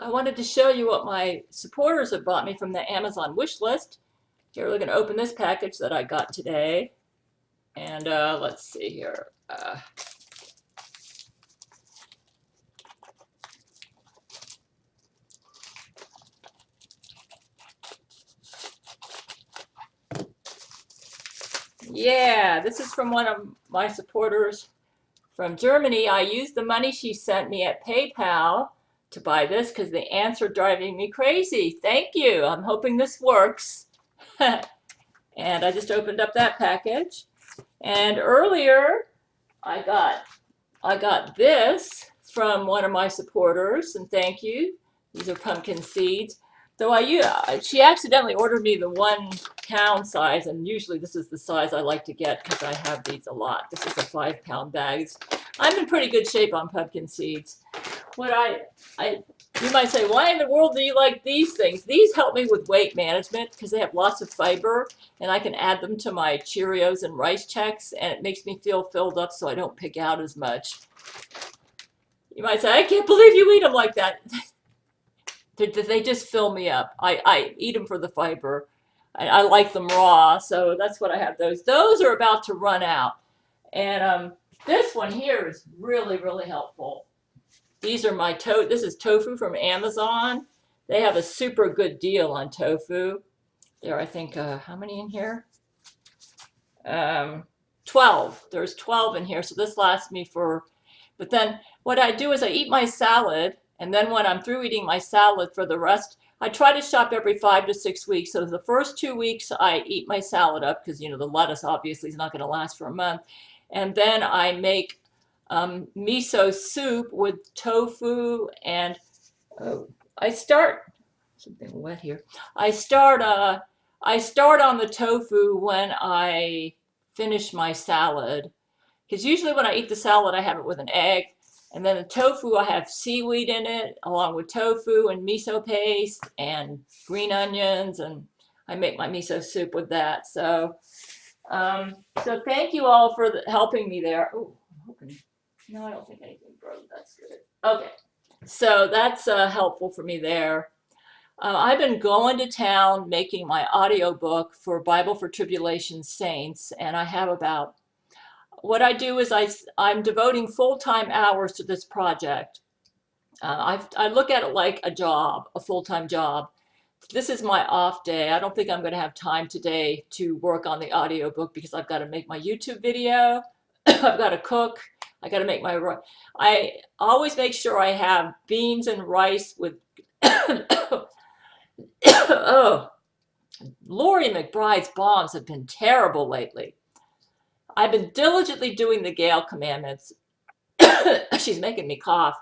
I wanted to show you what my supporters have bought me from the Amazon wish list. Here, we're going to open this package that I got today. And let's see here. Yeah, this is from one of my supporters from Germany. I used the money she sent me at PayPal to buy this because the ants are driving me crazy. Thank you. I'm hoping this works. And I just opened up that package. And earlier, I got this from one of my supporters, and thank you. These are pumpkin seeds. Though she accidentally ordered me the 1 pound size, and usually this is the size I like to get because I have these a lot. This is a 5 pound bag. I'm in pretty good shape on pumpkin seeds. You might say, why in the world do you like these things? These help me with weight management because they have lots of fiber, and I can add them to my Cheerios and Rice Chex, and it makes me feel filled up so I don't pig out as much. You might say, I can't believe you eat them like that. They just fill me up. I eat them for the fiber. I like them raw, so that's what I have those. Those are about to run out. And this one here is really, really helpful. These are my this is tofu from Amazon. They have a super good deal on tofu. There are, I think, how many in here? 12. There's 12 in here, so this lasts me for, but then what I do is I eat my salad, and then when I'm through eating my salad for the rest, I try to shop every 5 to 6 weeks. So the first 2 weeks I eat my salad up because, you know, the lettuce obviously is not going to last for a month. And then I make miso soup with tofu, and I start something wet here. I start on the tofu when I finish my salad, because usually when I eat the salad I have it with an egg, and then the tofu I have seaweed in it along with tofu and miso paste and green onions, and I make my miso soup with that. So thank you all for helping me there. Oh, I'm hoping. No, I don't think anything broke. That's good. Okay, so that's helpful for me there. I've been going to town making my audiobook for Bible for Tribulation Saints, and I have about, what I do is I'm devoting full-time hours to this project. I look at it like a job, a full-time job. This is my off day. I don't think I'm going to have time today to work on the audiobook because I've got to make my YouTube video. I've got to cook. I got to make I always make sure I have beans and rice with, oh, Lori McBride's bombs have been terrible lately. I've been diligently doing the Gail commandments. She's making me cough.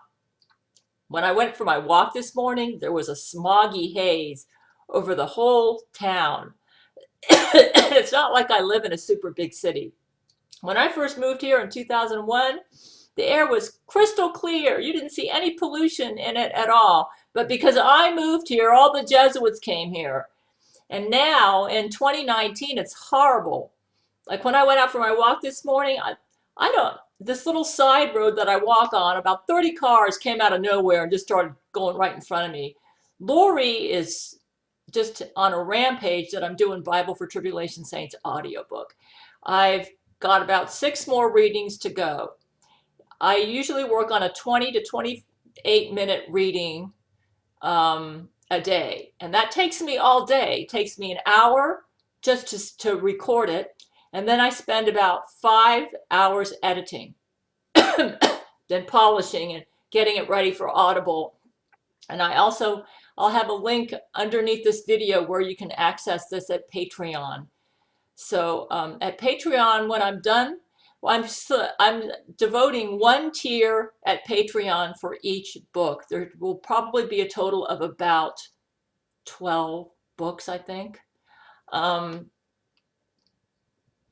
When I went for my walk this morning, there was a smoggy haze over the whole town. It's not like I live in a super big city. When I first moved here in 2001, the air was crystal clear. You didn't see any pollution in it at all. But because I moved here, all the Jesuits came here. And now in 2019, it's horrible. Like when I went out for my walk this morning, this little side road that I walk on, about 30 cars came out of nowhere and just started going right in front of me. Lori is just on a rampage that I'm doing Bible for Tribulation Saints audiobook. I've got about 6 more readings to go. I usually work on a 20 to 28 minute reading a day, and that takes me all day. It takes me an hour just to record it, and then I spend about 5 hours editing, then polishing and getting it ready for Audible. And I'll have a link underneath this video where you can access this at Patreon. So at Patreon, when I'm done, I'm devoting 1 tier at Patreon for each book. There will probably be a total of about 12 books, I think.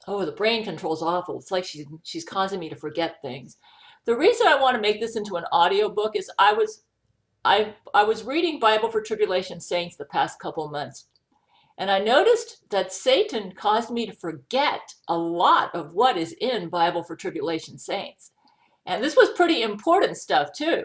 Oh, the brain control's awful. It's like she's causing me to forget things. The reason I want to make this into an audiobook is I was reading Bible for Tribulation Saints the past couple months, and I noticed that Satan caused me to forget a lot of what is in Bible for Tribulation Saints. And this was pretty important stuff too.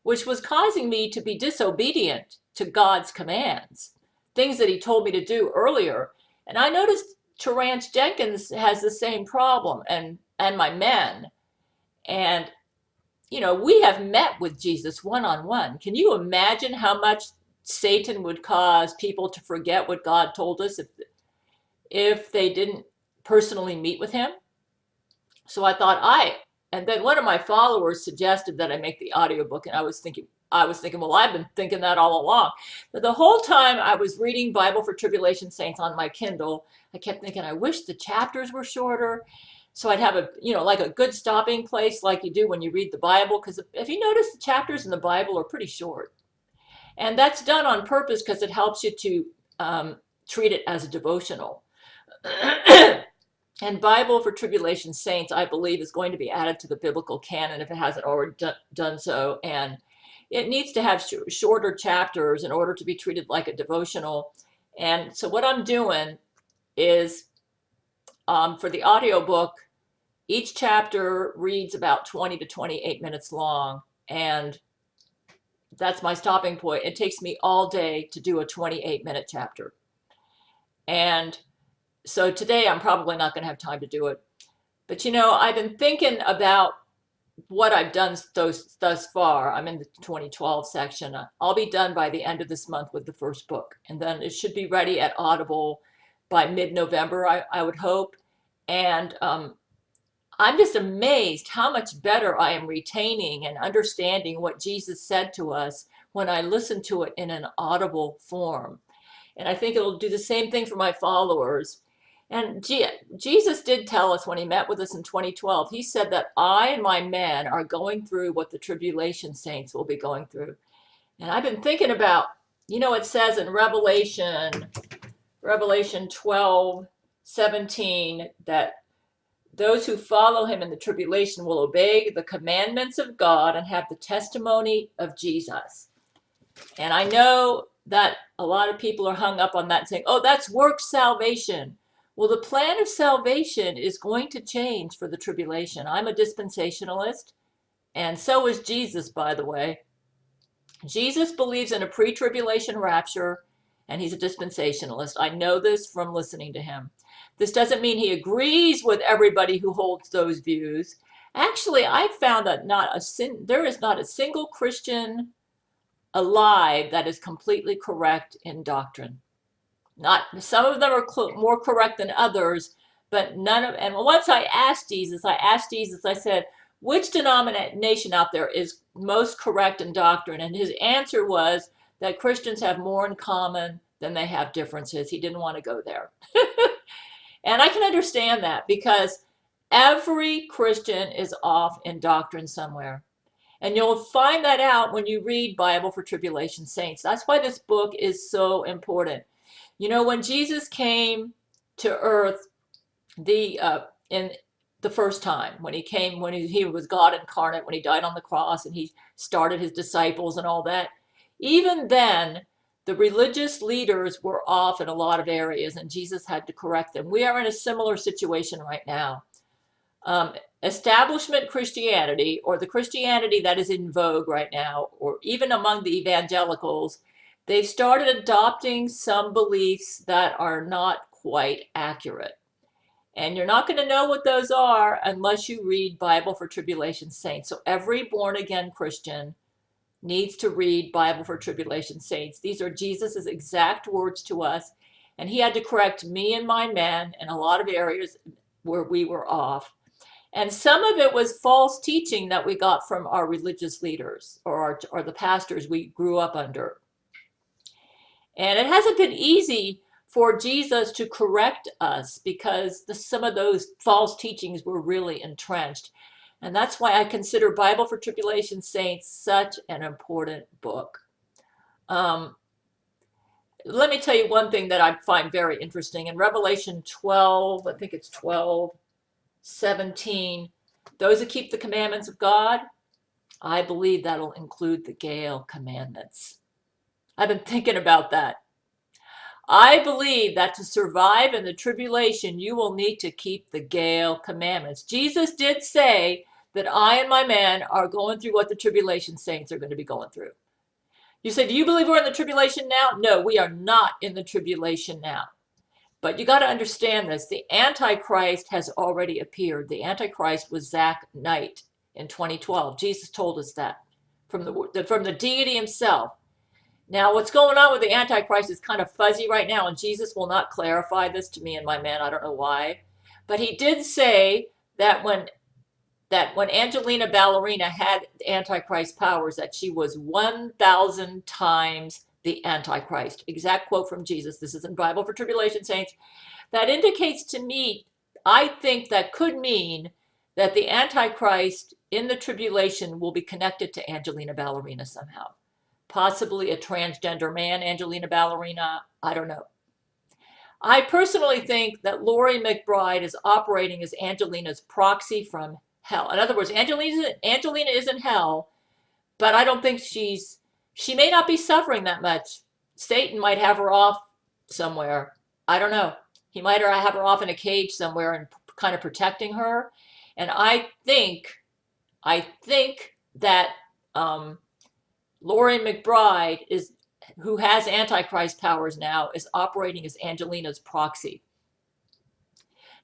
which was causing me to be disobedient to God's commands, things that he told me to do earlier. And I noticed Terrance Jenkins has the same problem, and my men. And we have met with Jesus one-on-one. Can you imagine how much Satan would cause people to forget what God told us if they didn't personally meet with him? So I thought and then one of my followers suggested that I make the audiobook, and I was thinking, well, I've been thinking that all along. But the whole time I was reading Bible for Tribulation Saints on my Kindle, I kept thinking, I wish the chapters were shorter. So I'd have like a good stopping place like you do when you read the Bible. Because if you notice, the chapters in the Bible are pretty short. And that's done on purpose because it helps you to treat it as a devotional. And Bible for Tribulation Saints, I believe, is going to be added to the biblical canon if it hasn't already done so. And it needs to have shorter chapters in order to be treated like a devotional. And so what I'm doing is, for the audiobook, each chapter reads about 20 to 28 minutes long. And that's my stopping point. It takes me all day to do a 28-minute chapter. And so today I'm probably not going to have time to do it. But I've been thinking about what I've done thus far. I'm in the 2012 section. I'll be done by the end of this month with the first book. And then it should be ready at Audible by mid-November, I would hope. And I'm just amazed how much better I am retaining and understanding what Jesus said to us when I listen to it in an audible form. And I think it'll do the same thing for my followers. And Jesus did tell us when he met with us in 2012, he said that I and my men are going through what the tribulation saints will be going through. And I've been thinking about, it says in Revelation 12:17, that those who follow him in the tribulation will obey the commandments of God and have the testimony of Jesus. And I know that a lot of people are hung up on that, saying, oh, that's works salvation. Well, the plan of salvation is going to change for the tribulation. I'm a dispensationalist, and so is Jesus, by the way. Jesus believes in a pre-tribulation rapture, and he's a dispensationalist. I know this from listening to him. This doesn't mean he agrees with everybody who holds those views. Actually, I found that there is not a single Christian alive that is completely correct in doctrine. Some of them are more correct than others, but none of. And once I asked Jesus, I said, which denomination out there is most correct in doctrine? And his answer was that Christians have more in common than they have differences. He didn't want to go there. And I can understand that, because every Christian is off in doctrine somewhere. And you'll find that out when you read Bible for Tribulation Saints. That's why this book is so important. When Jesus came to earth in the first time, when he was God incarnate, when he died on the cross and he started his disciples and all that, even then, the religious leaders were off in a lot of areas, and Jesus had to correct them. We are in a similar situation right now. Establishment Christianity, or the Christianity that is in vogue right now, or even among the evangelicals, they've started adopting some beliefs that are not quite accurate. And you're not going to know what those are unless you read Bible for Tribulation Saints. So every born-again Christian needs to read Bible for Tribulation Saints. These are Jesus's exact words to us. And he had to correct me and my men in a lot of areas where we were off. And some of it was false teaching that we got from our religious leaders or the pastors we grew up under. And it hasn't been easy for Jesus to correct us, because some of those false teachings were really entrenched. And that's why I consider Bible for Tribulation Saints such an important book. Let me tell you one thing that I find very interesting. In Revelation 12, I think it's 12:17, those who keep the commandments of God, I believe that'll include the Gail commandments. I've been thinking about that. I believe that to survive in the tribulation, you will need to keep the Gail commandments. Jesus did say that I and my men are going through what the tribulation saints are going to be going through. You say, do you believe we're in the tribulation now? No, we are not in the tribulation now. But you got to understand this. The Antichrist has already appeared. The Antichrist was Zach Knight in 2012. Jesus told us that from the deity himself. Now, what's going on with the Antichrist is kind of fuzzy right now, and Jesus will not clarify this to me and my men. I don't know why. But he did say that when Angelina Ballerina had Antichrist powers, that she was 1,000 times the Antichrist. Exact quote from Jesus. This is in Bible for Tribulation Saints. That indicates to me, I think that could mean that the Antichrist in the tribulation will be connected to Angelina Ballerina somehow. Possibly a transgender man, Angelina Ballerina. I don't know. I personally think that Laurie McBride is operating as Angelina's proxy from hell. In other words, Angelina is in hell, but I don't think she may not be suffering that much. Satan might have her off somewhere. I don't know. He might have her off in a cage somewhere and kind of protecting her. And I think that Laurie McBride who has Antichrist powers now, is operating as Angelina's proxy.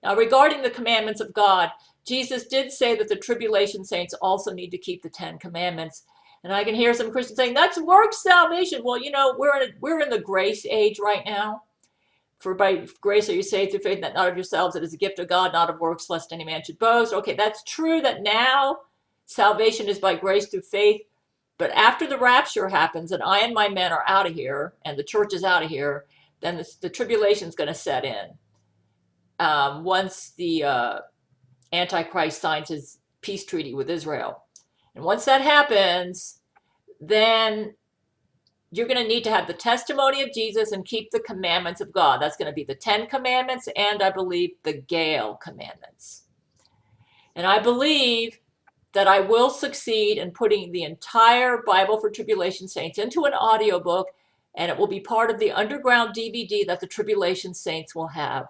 Now, regarding the commandments of God, Jesus did say that the tribulation saints also need to keep the 10 commandments. And I can hear some Christians saying, that's works salvation. Well, you know, we're in the grace age right now. For by grace are you saved through faith, that not of yourselves, it is a gift of God, not of works, lest any man should boast. Okay, that's true that now salvation is by grace through faith. But after the rapture happens and I and my men are out of here and the church is out of here, then the tribulation is going to set in. Once the Antichrist signs his peace treaty with Israel. And once that happens, then you're going to need to have the testimony of Jesus and keep the commandments of God. That's going to be the 10 commandments and I believe the Gail commandments. And I believe that I will succeed in putting the entire Bible for Tribulation Saints into an audiobook, and it will be part of the underground DVD that the Tribulation Saints will have.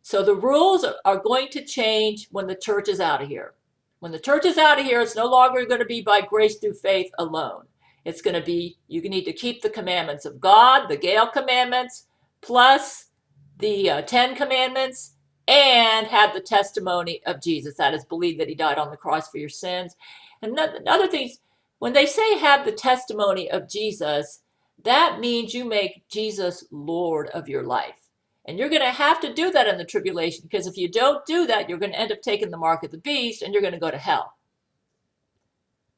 So the rules are going to change when the church is out of here. When the church is out of here, it's no longer going to be by grace through faith alone. It's going to be, you need to keep the commandments of God, the Gail commandments, plus the 10 commandments, and have the testimony of Jesus. That is, believe that he died on the cross for your sins. And other things, when they say have the testimony of Jesus, that means you make Jesus Lord of your life. And you're going to have to do that in the tribulation, because if you don't do that, you're going to end up taking the mark of the beast and you're going to go to hell.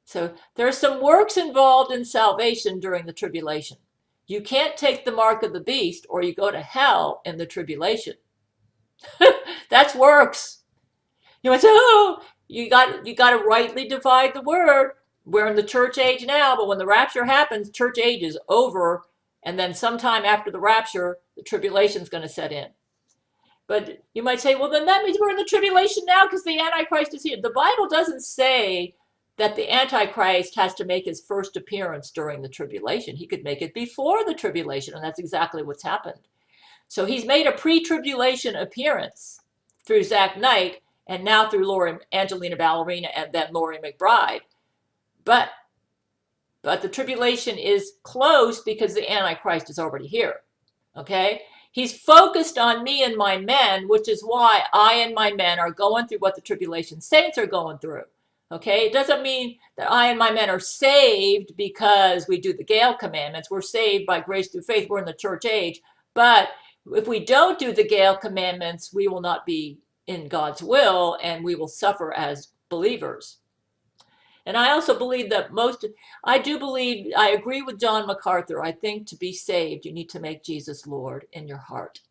So there are some works involved in salvation during the tribulation. You can't take the mark of the beast or you go to hell in the tribulation. That's works. You might say, oh, you got to rightly divide the word. We're in the church age now, but when the rapture happens, church age is over. And then sometime after the rapture, the tribulation is going to set in. But you might say, well, then that means we're in the tribulation now because the Antichrist is here. The Bible doesn't say that the Antichrist has to make his first appearance during the tribulation. He could make it before the tribulation, and that's exactly what's happened. So he's made a pre-tribulation appearance through Zach Knight and now through Angelina Ballerina and then Laurie McBride. But the tribulation is close because the Antichrist is already here. Okay? He's focused on me and my men, which is why I and my men are going through what the tribulation saints are going through. Okay? It doesn't mean that I and my men are saved because we do the Gail commandments. We're saved by grace through faith. We're in the church age. But if we don't do the Gail commandments, we will not be in God's will and we will suffer as believers. And I also believe that I agree with John MacArthur. I think to be saved, you need to make Jesus Lord in your heart.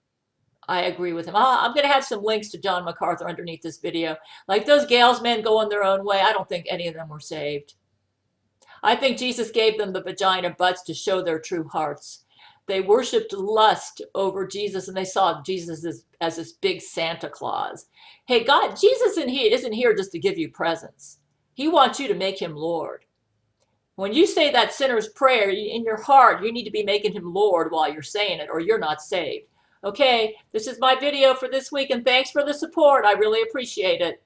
I agree with him. I'm going to have some links to John MacArthur underneath this video. Like those Gail's men going their own way, I don't think any of them were saved. I think Jesus gave them the vagina butts to show their true hearts. They worshiped lust over Jesus, and they saw Jesus as this big Santa Claus. Hey, God, Jesus isn't here just to give you presents. He wants you to make him Lord. When you say that sinner's prayer in your heart, you need to be making him Lord while you're saying it, or you're not saved. Okay, this is my video for this week, and thanks for the support. I really appreciate it.